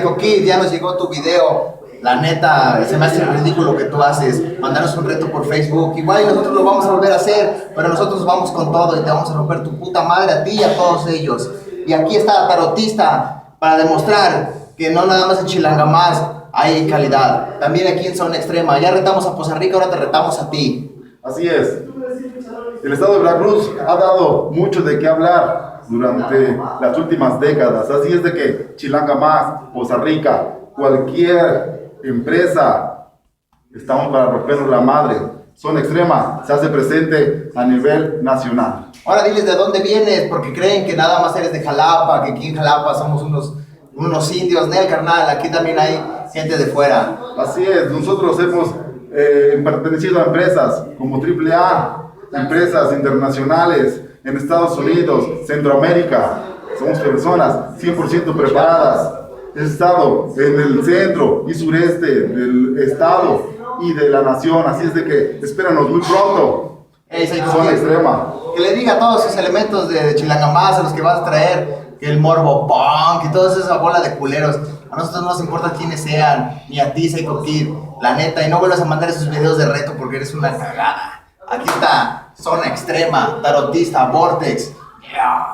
Psycho Kid, ya nos llegó tu video. La neta, se me hace ridículo que tú haces. Mandarnos un reto por Facebook. Igual nosotros lo vamos a volver a hacer, pero nosotros vamos con todo y te vamos a romper tu puta madre a ti y a todos ellos. Y aquí está Tarotista para demostrar que no nada más en Chilangamás hay calidad. También aquí en Zona Extrema. Ya retamos a Poza Rica, ahora te retamos a ti. Así es. El estado de Veracruz ha dado mucho de qué hablar durante las últimas décadas. Así es de que Chilangamás, Poza Rica, cualquier empresa, estamos para rompernos la madre. Zona Extrema se hace presente a nivel nacional. Ahora diles de dónde vienes, porque creen que nada más eres de Jalapa, que aquí en Jalapa somos unos indios. Nel, carnal, aquí también hay gente de fuera. Así es, nosotros hemos pertenecido a empresas como AAA, empresas internacionales en Estados Unidos, Centroamérica. Somos personas 100% preparadas. He estado en el centro y sureste del estado y de la nación, así es de que espéranos muy pronto. Zona Extrema. Que le diga todos esos elementos de Chilangamás a los que vas a traer, que el morbo punk y toda esa bola de culeros. A nosotros no nos importa quiénes sean, ni a ti, Psycho Kid, la neta, y no vuelvas a mandar esos videos de reto porque eres una cagada. Aquí está Zona Extrema, Tarotista, Vortex. Yeah.